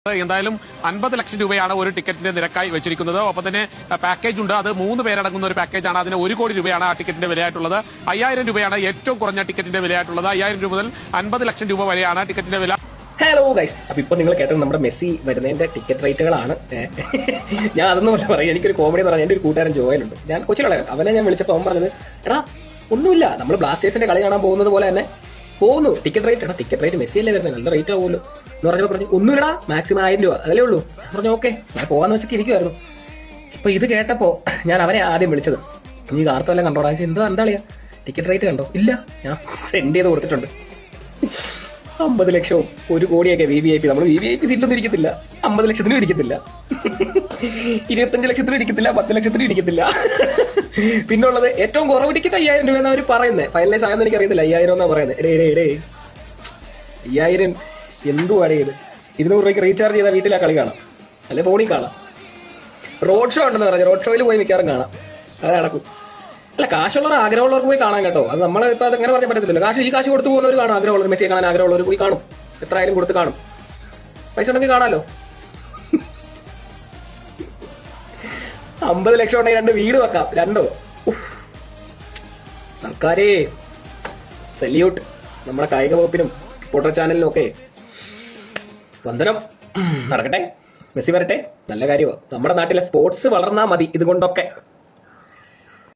എന്തായാലും 50 ലക്ഷം രൂപയാണ് ഒരു ടിക്കറ്റിന്റെ നിരക്കായി വെച്ചിരിക്കുന്നത്. ഒപ്പം തന്നെ പാക്കേജ് ഉണ്ട്. അത് 3 പേരടങ്ങുന്ന ഒരു പാക്കേജാണ്. അതിന് 1 കോടി രൂപയാണ് ആ ടിക്കറ്റിന്റെ വിലയായിട്ടുള്ളത്. 5000 രൂപയാണ് ഏറ്റവും കുറഞ്ഞ ടിക്കറ്റിന്റെ വിലയായിട്ടുള്ളത്. 5000 രൂപ മുതൽ 50 ലക്ഷം രൂപ വരെയാണ് ടിക്കറ്റിന്റെ വില. ഹലോ ഗൈസ്, അപ്പൊ ഇപ്പൊ നിങ്ങൾ കേട്ടത് നമ്മുടെ മെസ്സി വരുന്നതിന്റെ ടിക്കറ്റ് റേറ്റുകളാണ്. ഞാൻ അതൊന്നും പറയും, എനിക്കൊരു കോമഡി എന്ന് പറഞ്ഞാൽ എന്റെ ഒരു കൂട്ടുകാരൻ ജോയലുണ്ട്. ഞാൻ കൊച്ചിലുള്ള അവനെ ഞാൻ വിളിച്ചപ്പോൾ അവൻ പറഞ്ഞത്, എടാ ഒന്നുമില്ല, നമ്മൾ ബ്ലാസ്റ്റേഴ്സിന്റെ കളി കാണാൻ പോകുന്നത് പോലെ തന്നെ പോകുന്നു. ടിക്കറ്റ് റേറ്റ് എടാ, ടിക്കറ്റ് റേറ്റ് മെസ്സി അല്ലേ വരുന്നത്, നല്ല റേറ്റ് ആവുമല്ലോ എന്ന് പറഞ്ഞപ്പോൾ പറഞ്ഞു ഒന്നുമില്ലടാ, മാക്സിമം 1000 രൂപ അതല്ലേ ഉള്ളൂ. ഞാൻ പറഞ്ഞു ഓക്കെ, ഞാൻ പോകാന്ന് വെച്ചൊക്കെ ഇരിക്കുമായിരുന്നു. ഇപ്പൊ ഇത് കേട്ടപ്പോ ഞാൻ അവനെ ആദ്യം വിളിച്ചത്, നീ കാർത്തവെല്ലാം കണ്ടോടാ? എന്താ കളിയാ, ടിക്കറ്റ് റേറ്റ് കണ്ടോ? ഇല്ല, ഞാൻ സെൻഡ് ചെയ്ത് കൊടുത്തിട്ടുണ്ട്. 50 ലക്ഷവും 1 കോടിയൊക്കെ VIP. നമ്മൾ VIP സീറ്റൊന്നും ഇരിക്കത്തില്ല, 50 ലക്ഷത്തിനും ഇരിക്കത്തില്ല, 25 ലക്ഷത്തിനും ഇരിക്കത്തില്ല, 10 ലക്ഷത്തിനും ഇരിക്കത്തില്ല. പിന്നുള്ളത് ഏറ്റവും കുറവ് ടിക്കറ്റ് 5000 രൂപ എന്നാ അവർ പറയുന്നത്. ഫൈനലൈസ് ആയെന്ന് എനിക്ക് അറിയത്തില്ല, 5000 എന്നാ പറയുന്നത്. 5000 എന്തുവാണ് ഇത്? 200 രൂപയ്ക്ക് റീചാർജ് ചെയ്താൽ വീട്ടിൽ ആ കളി കാണാം, അല്ലെ ഫോണിൽ കാണാം. റോഡ് ഷോ ഉണ്ടെന്ന് പറഞ്ഞു, റോഡ് ഷോയിൽ പോയി മിക്കവാറും കാണാം, അത് നടക്കും. അല്ല, കാശുള്ളവർ ആഗ്രഹമുള്ളവർക്ക് പോയി കാണാൻ കേട്ടോ. അത് നമ്മളിപ്പോൾ അത് അങ്ങനെ പറയാൻ പറ്റത്തില്ല. കാശ് കൊടുത്ത് പോകുന്നവർ കാണാം, ആഗ്രഹമുള്ളവർ മെസ്സിയെ കാണാൻ ആഗ്രഹമുള്ളവർ പോയി കാണും, എത്രയായാലും കൊടുത്ത് കാണും. പൈസ ഉണ്ടെങ്കിൽ കാണാമല്ലോ. 50 ലക്ഷം ഉണ്ടെങ്കിൽ 2 വീട് വെക്കാം, 2. സർക്കാരേ സല്യൂട്ട്. നമ്മുടെ കായിക വകുപ്പിനും റിപ്പോർട്ടർ ചാനലിനും ഒക്കെ വന്ദനം. നടക്കട്ടെ, മെസ്സി വരട്ടെ, നല്ല കാര്യമാണ്. നമ്മുടെ നാട്ടിലെ സ്പോർട്സ് വളർന്നാൽ മതി ഇതുകൊണ്ടൊക്കെ.